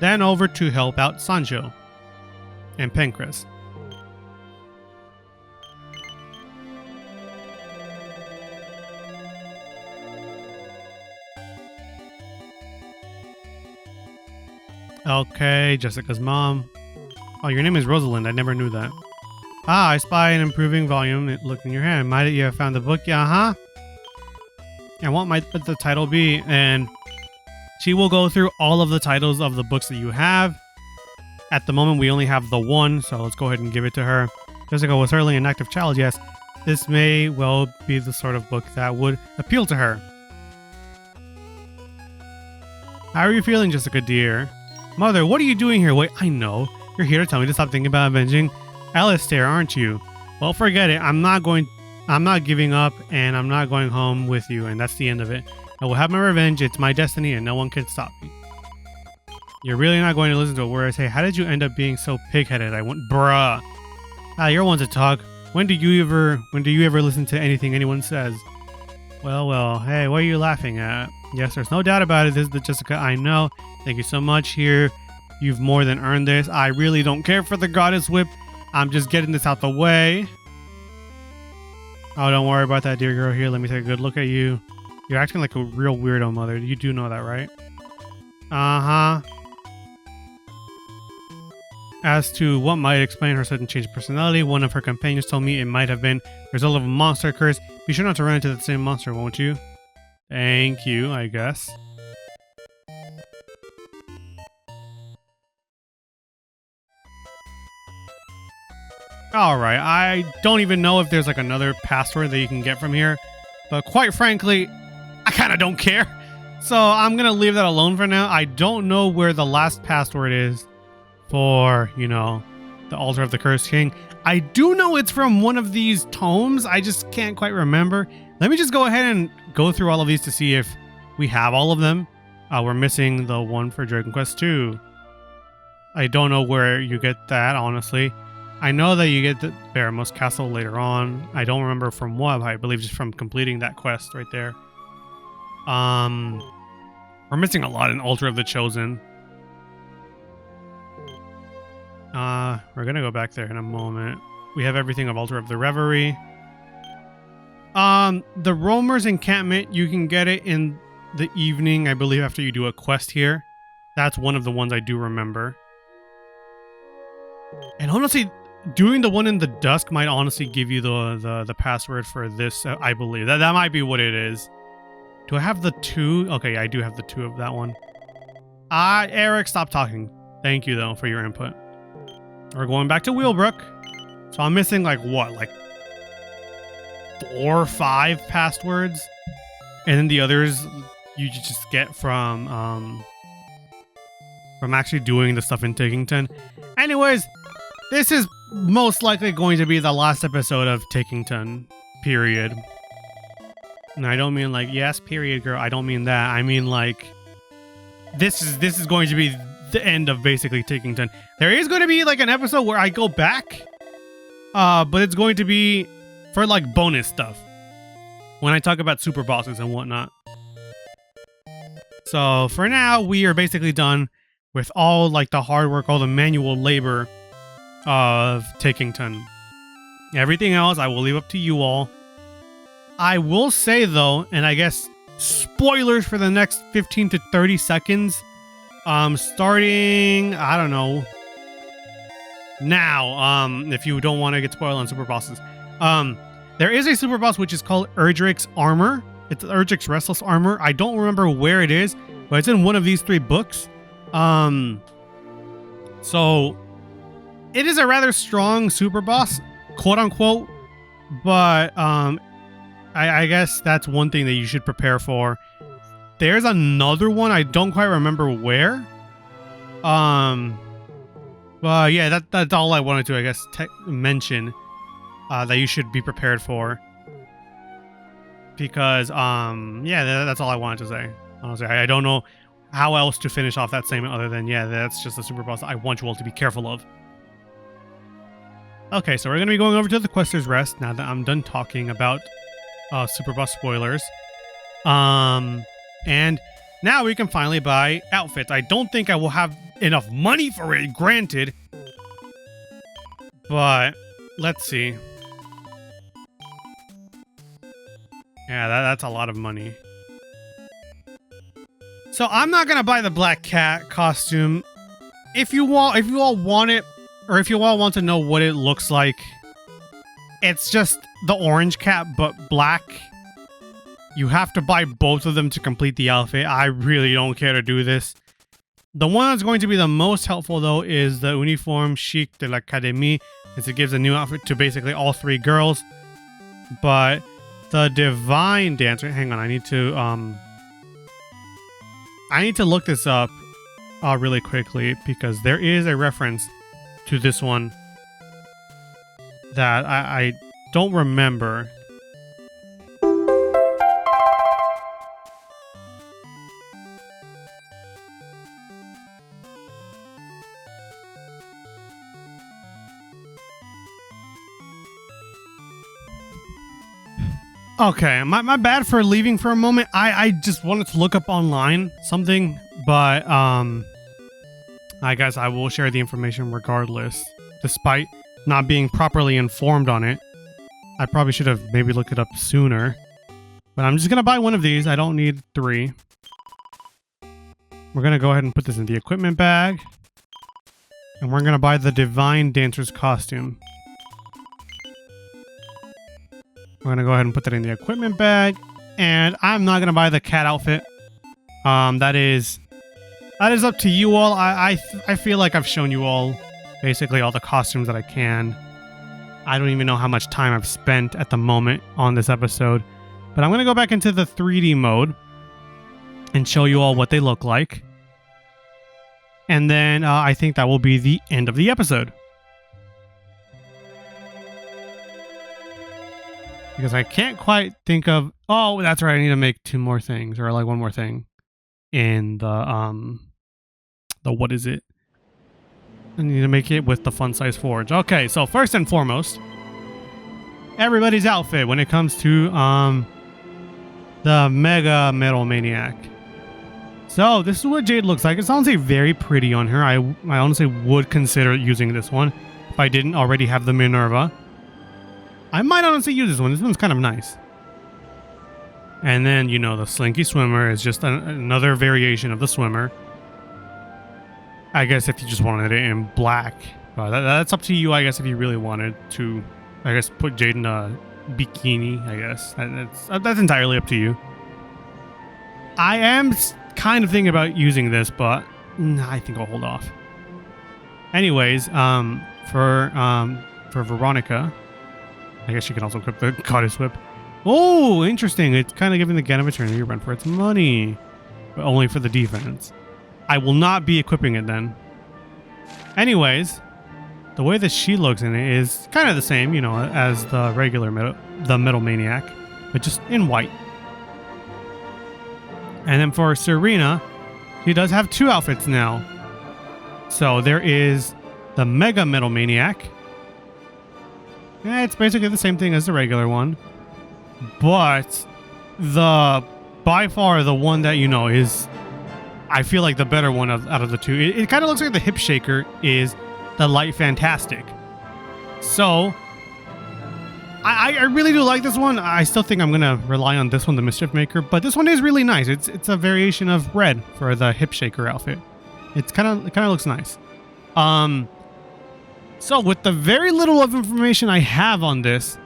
then over to help out Sancho and Pencris. Okay, Jessica's mom. Oh, your name is Rosalind. I never knew that. Ah, I spy an improving volume. Look in your hand. Might you have found the book? Yeah, huh? And what might the title be? And she will go through all of the titles of the books that you have. At the moment, we only have the one, so let's go ahead and give it to her. Jessica was certainly an active child, yes. This may well be the sort of book that would appeal to her. How are you feeling, Jessica, dear? Mother, what are you doing here? Wait, I know. You're here to tell me to stop thinking about avenging Alistair, aren't you? Well, forget it. I'm not giving up, and I'm not going home with you, and that's the end of it. I will have my revenge. It's my destiny, and no one can stop me. You're really not going to listen to a word I say. How did you end up being so pig-headed? I went, bruh. Ah, you're one to talk. When do you ever listen to anything anyone says? Well, hey, what are you laughing at? Yes, there's no doubt about it. This is the Jessica I know. Thank you so much. Here, you've more than earned this. I really don't care for the goddess whip. I'm just getting this out the way. Oh, don't worry about that, dear girl. Here, let me take a good look at you. You're acting like a real weirdo, Mother. You do know that, right? Uh-huh. As to what might explain her sudden change of personality, one of her companions told me it might have been the result of a monster curse. Be sure not to run into the same monster, won't you? Thank you, I guess. Alright, I don't even know if there's like another password that you can get from here. But quite frankly, I kind of don't care. So I'm going to leave that alone for now. I don't know where the last password is for, you know, the Altar of the Cursed King. I do know it's from one of these tomes. I just can't quite remember. Let me just go ahead and go through all of these to see if we have all of them. We're missing the one for Dragon Quest 2. I don't know where you get that, honestly. I know that you get the Baramos Castle later on. I don't remember from what, I believe just from completing that quest right there. We're missing a lot in Altar of the Chosen. We're gonna go back there in a moment. We have everything of Altar of the Reverie. The Roamer's Encampment, you can get it in the evening, I believe, after you do a quest here. That's one of the ones I do remember. And honestly, doing the one in the dusk might honestly give you the password for this, I believe. That might be what it is. Do I have the 2? Okay, I do have the 2 of that one. Eric, stop talking. Thank you, though, for your input. We're going back to Wheelbrook. So I'm missing, like, what? Like, 4 or 5 passwords? And then the others you just get from actually doing the stuff in Tickington. Anyways, this is most likely going to be the last episode of Tickington, period. And I don't mean like, yes, period, girl. I don't mean that. I mean like, this is going to be the end of basically Tickington. There is going to be like an episode where I go back, but it's going to be for like bonus stuff when I talk about super bosses and whatnot. So for now, we are basically done with all like the hard work, all the manual labor of Tickington. Everything else I will leave up to you all. I will say though, and I guess spoilers for the next 15 to 30 seconds, starting, I don't know, now, if you don't want to get spoiled on super bosses, there is a super boss which is called Erdrick's Armor. It's Erdrick's Restless Armor. I don't remember where it is, but it's in one of these 3 books. So it is a rather strong super boss, quote unquote, but I guess that's one thing that you should prepare for. There's another one, I don't quite remember where. But yeah, that's all I wanted to, I guess, mention that you should be prepared for. Because yeah, that's all I wanted to say. Honestly, I don't know how else to finish off that segment other than, yeah, that's just a super boss I want you all to be careful of. Okay, so we're going to be going over to the Quester's Rest now that I'm done talking about super boss spoilers. And now we can finally buy outfits. I don't think I will have enough money for it, granted. But let's see. Yeah, that's a lot of money. So I'm not gonna buy the Black Cat costume. If you all want it, or if you all want to know what it looks like, it's just the orange cat but black. You have to buy both of them to complete the outfit. I really don't care to do this. The one that's going to be the most helpful though is the Uniforme Chic de l'Académie, as it gives a new outfit to basically all 3 girls. But the Divine Dancer, hang on, I need to look this up really quickly, because there is a reference to this one that I don't remember. Okay, my bad for leaving for a moment. I just wanted to look up online something, but I guess I will share the information regardless, despite not being properly informed on it. I probably should have maybe looked it up sooner, but I'm just gonna buy one of these. I don't need 3. We're gonna go ahead and put this in the equipment bag, and we're gonna buy the Divine Dancer's costume. We're gonna go ahead and put that in the equipment bag, and I'm not gonna buy the cat outfit. That is up to you all. I feel like I've shown you all basically all the costumes that I can. I don't even know how much time I've spent at the moment on this episode, but I'm gonna go back into the 3D mode and show you all what they look like, and then I think that will be the end of the episode. Because I can't quite think of... Oh, that's right. I need to make 2 more things. Or like 1 more thing. In the what is it? I need to make it with the fun size forge. Okay, so first and foremost, everybody's outfit when it comes to the Mega Metal Maniac. So this is what Jade looks like. It's honestly very pretty on her. I honestly would consider using this one if I didn't already have the Minerva. I might honestly use this one. This one's kind of nice. And then, you know, the Slinky Swimmer is just another variation of the swimmer. I guess if you just wanted it in black. That's up to you, I guess, if you really wanted to, I guess, put Jade in a bikini, I guess. That's entirely up to you. I am kind of thinking about using this, but I think I'll hold off. Anyways, for Veronica, I guess you can also equip the Goddess Whip. Oh, interesting. It's kind of giving the Gan of Eternity a run for its money, but only for the defense. I will not be equipping it then. Anyways, the way that she looks in it is kind of the same, you know, as the regular Metal Maniac, but just in white. And then for Serena, she does have two outfits now. So there is the Mega Metal Maniac. It's basically the same thing as the regular one. But by far the one that, you know, is, I feel like, the better one out of the two. It kind of looks like the Hip Shaker is the Light Fantastic. So I really do like this one. I still think I'm going to rely on this one, the Mischief Maker. But this one is really nice. It's a variation of red for the Hip Shaker outfit. It kind of looks nice. So with the very little of information I have on this,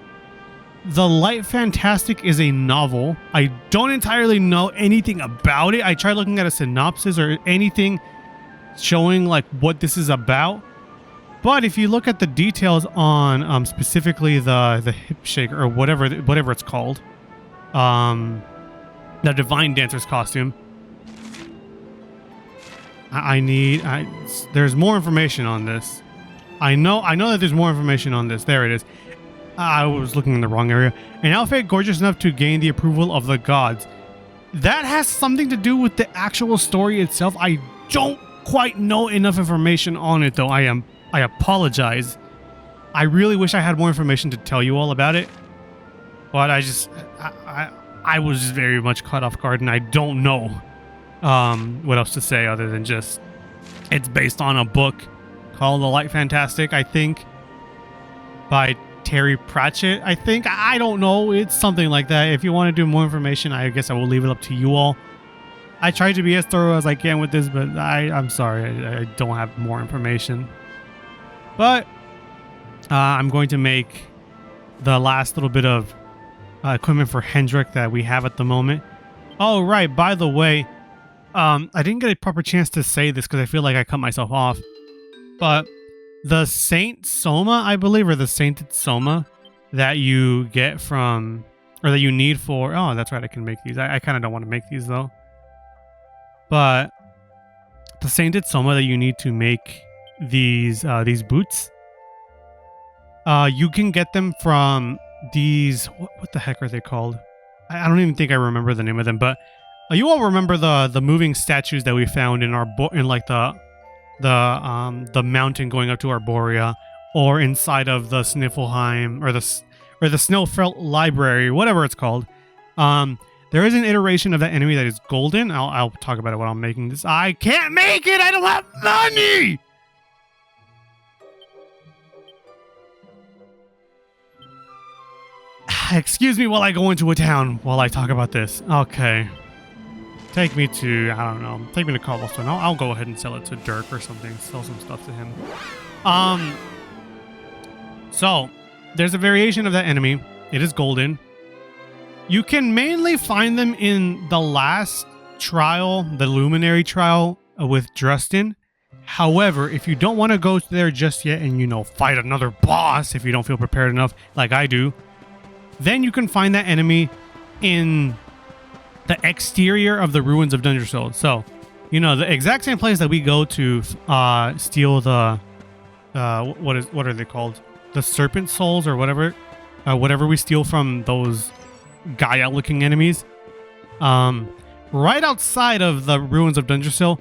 the Light Fantastic is a novel. I don't entirely know anything about it. I tried looking at a synopsis or anything showing like what this is about. But if you look at the details on specifically the Hip Shaker or whatever it's called, the Divine Dancer's costume, there's more information on this. I know that there's more information on this. There it is. I was looking in the wrong area. An outfit gorgeous enough to gain the approval of the gods. That has something to do with the actual story itself. I don't quite know enough information on it, though. I apologize. I really wish I had more information to tell you all about it. But I was just very much caught off guard, and I don't know what else to say other than just it's based on a book called The Light Fantastic, I think, by Terry Pratchett, I think. I don't know. It's something like that. If you want to do more information, I guess I will leave it up to you all. I tried to be as thorough as I can with this, but I'm sorry. I don't have more information. But I'm going to make the last little bit of equipment for Hendrik that we have at the moment. Oh, right. By the way, I didn't get a proper chance to say this because I feel like I cut myself off. But the Saint Soma, I believe, or the Sainted Soma that you get from, or that you need for, oh, that's right, I can make these. I kind of don't want to make these, though. But the Sainted Soma that you need to make these boots, you can get them from these, what the heck are they called? I don't even think I remember the name of them, but you all remember the moving statues that we found in our, in like the mountain going up to Arborea, or inside of the Sniffelheim, or the Snowfelt Library, whatever it's called. There is an iteration of that enemy that is golden. I'll talk about it while I'm making this. I can't make it! I don't have money! Excuse me while I go into a town while I talk about this. Okay. Take me to, I don't know, take me to Cobblestone. I'll go ahead and sell it to Dirk or something. Sell some stuff to him. So, there's a variation of that enemy. It is golden. You can mainly find them in the last trial, the Luminary trial with Drustin. However, if you don't want to go there just yet and, you know, fight another boss if you don't feel prepared enough, like I do, then you can find that enemy in the exterior of the ruins of Dungersol. So, you know, the exact same place that we go to steal the what are they called? The serpent souls or whatever we steal from those Gaia-looking enemies. Right outside of the ruins of Dungersol,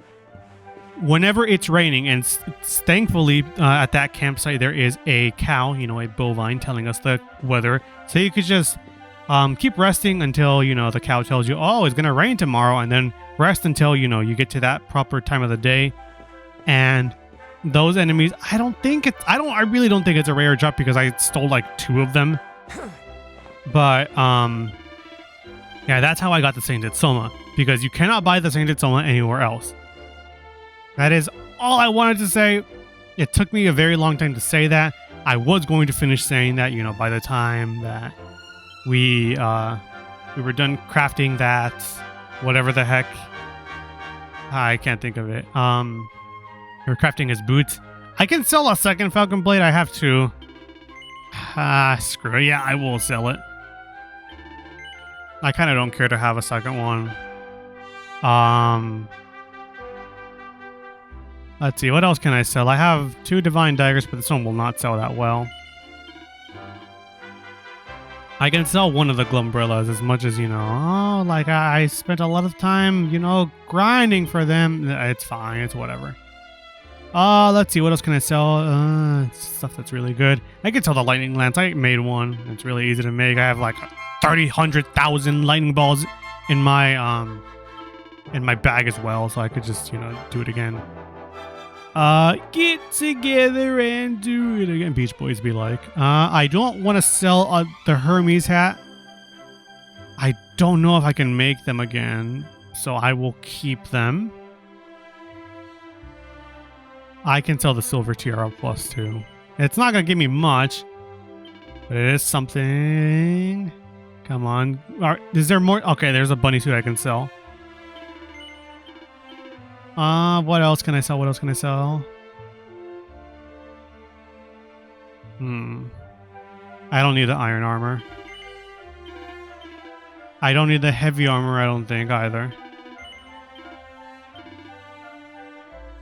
whenever it's raining, and thankfully at that campsite there is a cow, a bovine telling us the weather, so you could just keep resting until the cow tells you, oh, it's gonna rain tomorrow, and then rest until you get to that proper time of the day. And those enemies, I really don't think it's a rare drop because I stole like 2 of them. But yeah, that's how I got the Sainted Soma, because you cannot buy the Sainted Soma anywhere else. That is all I wanted to say. It took me a very long time to say that. I was going to finish saying that, by the time that we were done crafting that, whatever the heck. I can't think of it. We're crafting his boots. I can sell a second Falcon Blade. I have to. Screw it. Yeah, I will sell it. I kind of don't care to have a second one. Let's see, what else can I sell? I have 2 Divine Daggers, but this one will not sell that well. I can sell one of the Glumbrellas as much as, like I spent a lot of time, grinding for them. It's fine, it's whatever. Let's see, what else can I sell? Stuff that's really good. I can sell the Lightning Lance. I made one. It's really easy to make. I have like 100,000 lightning balls in my bag as well, so I could just, do it again. Get together and do it again. Beach Boys be like. I don't want to sell the Hermes hat. I don't know if I can make them again, so I will keep them. I can sell the Silver Tiara Plus too. It's not going to give me much, but it is something. Come on. Is there more? Okay, there's a bunny suit I can sell. What else can I sell? What else can I sell? I don't need the iron armor. I don't need the heavy armor, I don't think, either.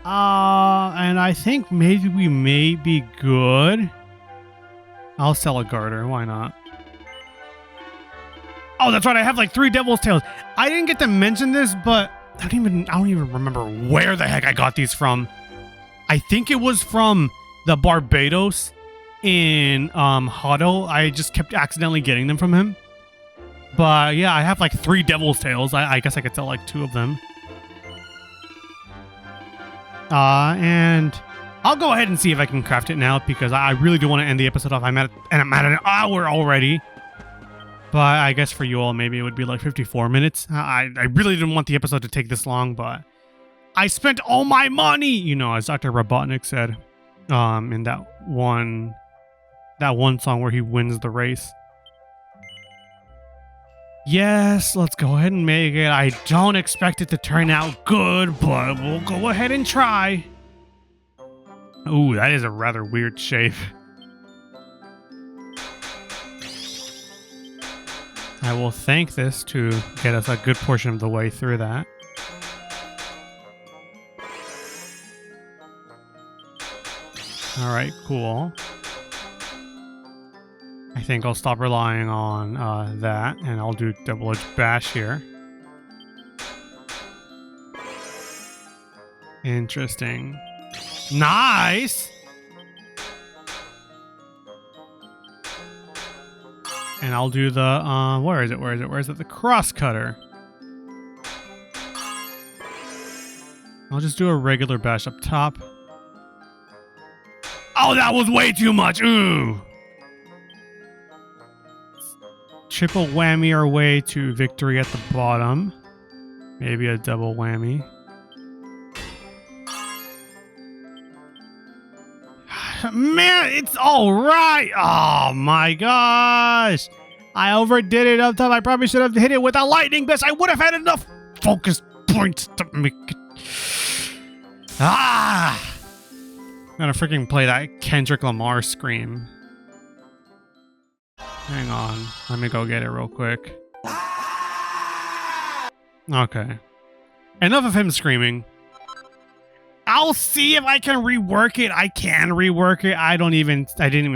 And I think maybe we may be good. I'll sell a garter, why not? Oh, that's right, I have like 3 Devil's Tails. I didn't get to mention this, but I don't even remember where the heck I got these from. I think it was from the Barbados in Hotto. I just kept accidentally getting them from him. But yeah, I have like 3 Devil's Tails. I guess I could sell like 2 of them. And I'll go ahead and see if I can craft it now, because I really do want to end the episode off. I'm at an hour already. But I guess for you all, maybe it would be like 54 minutes. I really didn't want the episode to take this long, but I spent all my money, as Dr. Robotnik said, in that one song where he wins the race. Yes, let's go ahead and make it. I don't expect it to turn out good, but we'll go ahead and try. Ooh, that is a rather weird shape. I will thank this to get us a good portion of the way through that. Alright, cool. I think I'll stop relying on that, and I'll do Double Edge Bash here. Interesting. Nice! And I'll do the, where is it? The cross cutter. I'll just do a regular bash up top. Oh, that was way too much! Ooh! Triple whammy our way to victory at the bottom. Maybe a double whammy. Man, it's all right. Oh my gosh. I overdid it up top. I probably should have hit it with a lightning blast. I would have had enough focus points to make it. I'm gonna freaking play that Kendrick Lamar scream. Hang on. Let me go get it real quick. Okay. Enough of him screaming. I'll see if I can rework it. I can rework it. I didn't even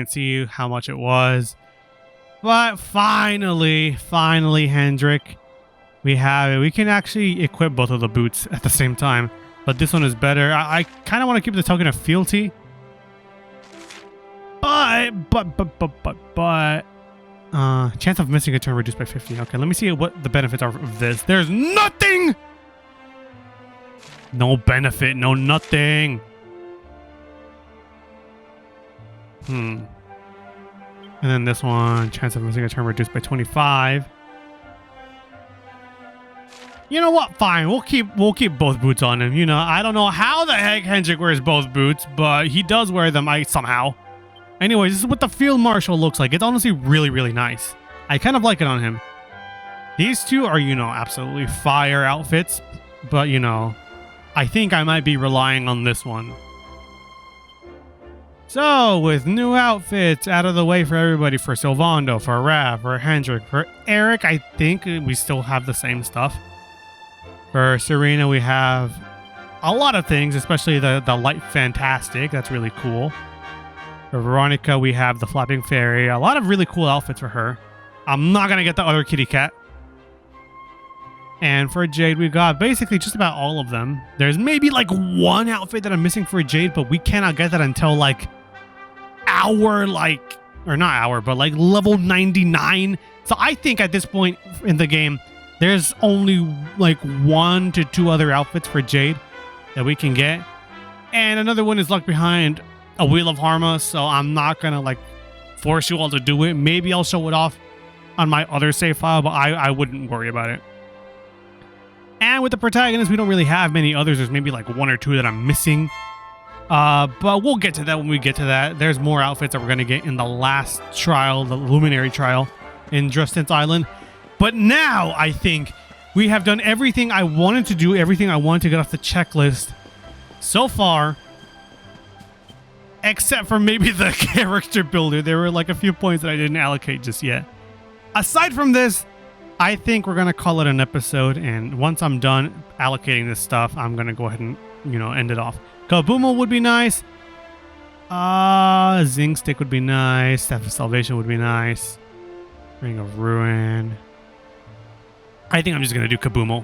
see how much it was. But finally, Hendrik, we have it. We can actually equip both of the boots at the same time. but this one is better. I kind of want to keep the token of fealty. But chance of missing a turn reduced by 50. Okay, let me see what the benefits are of this. There's nothing! No benefit, no nothing. And then this one, chance of missing a turn reduced by 25. You know what? Fine, we'll keep both boots on him. You know, I don't know how the heck Hendrik wears both boots, but he does wear them somehow. Anyways, this is what the Field Marshal looks like. It's honestly really, really nice. I kind of like it on him. These two are, you know, absolutely fire outfits, but you know, I think I might be relying on this one. So, with new outfits out of the way for everybody, for Sylvando, for Raph, for Hendrik, for Eric, I think we still have the same stuff. For Serena, we have a lot of things, especially the Light Fantastic. That's really cool. For Veronica, we have the Flapping Fairy. A lot of really cool outfits for her. I'm not going to get the other kitty cat. And for Jade, we got basically just about all of them. There's maybe like one outfit that I'm missing for Jade, but we cannot get that until like level 99. So I think at this point in the game, there's only like 1 to 2 other outfits for Jade that we can get. And another one is locked behind a Wheel of Harma, so I'm not gonna like force you all to do it. Maybe I'll show it off on my other save file, but I wouldn't worry about it. And with the protagonist, we don't really have many others. There's maybe like 1 or 2 that I'm missing. But we'll get to that when we get to that. There's more outfits that we're gonna get in the last trial, the Luminary trial in Drusten's Island. But now I think we have done everything I wanted to do, everything I wanted to get off the checklist so far. Except for maybe the character builder. There were like a few points that I didn't allocate just yet. Aside from this, I think we're going to call it an episode. And once I'm done allocating this stuff, I'm going to go ahead and, you know, end it off. Kabumo would be nice. Zing Stick would be nice. Staff of Salvation would be nice. Ring of Ruin. I think I'm just going to do Kabumo.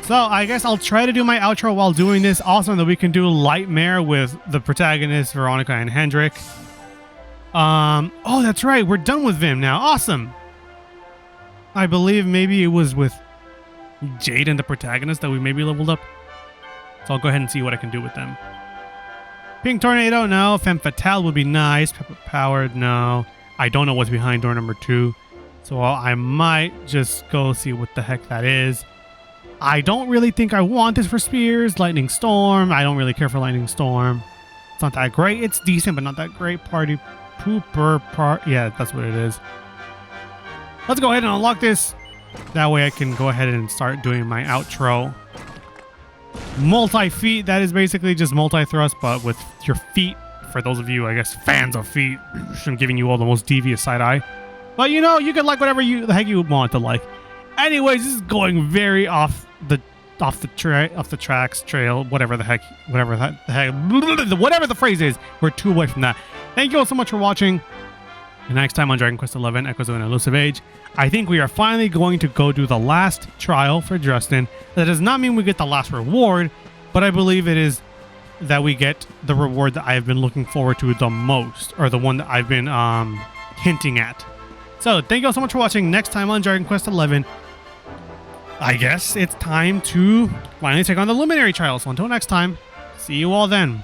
So I guess I'll try to do my outro while doing this. Awesome that we can do Lightmare with the protagonist, Veronica and Hendrik. Oh, that's right. We're done with Vim now. Awesome. I believe maybe it was with Jade and the protagonist that we maybe leveled up. So I'll go ahead and see what I can do with them. Pink Tornado, no. Femme Fatale would be nice. Pepper Powered, no. I don't know what's behind door number 2. So I might just go see what the heck that is. I don't really think I want this for Spears. Lightning Storm. I don't really care for Lightning Storm. It's not that great. It's decent, but not that great. Party Pooper. Yeah, that's what it is. Let's go ahead and unlock this. That way I can go ahead and start doing my outro. Multi-feet. That is basically just multi-thrust, but with your feet. For those of you, I guess, fans of feet. I'm giving you all the most devious side-eye. But, you know, you can like whatever the heck you want to like. Anyways, this is going very off the tracks trail, whatever the phrase is. We're too away from that. Thank you all so much for watching. And next time on Dragon Quest XI Echoes of an Elusive Age, I think we are finally going to go do the last trial for Drusten. That does not mean we get the last reward, but I believe it is that we get the reward that I have been looking forward to the most, or the one that I've been hinting at. So thank you all so much for watching. Next time on Dragon Quest XI, I guess it's time to finally take on the Luminary Trial. So until next time, see you all then.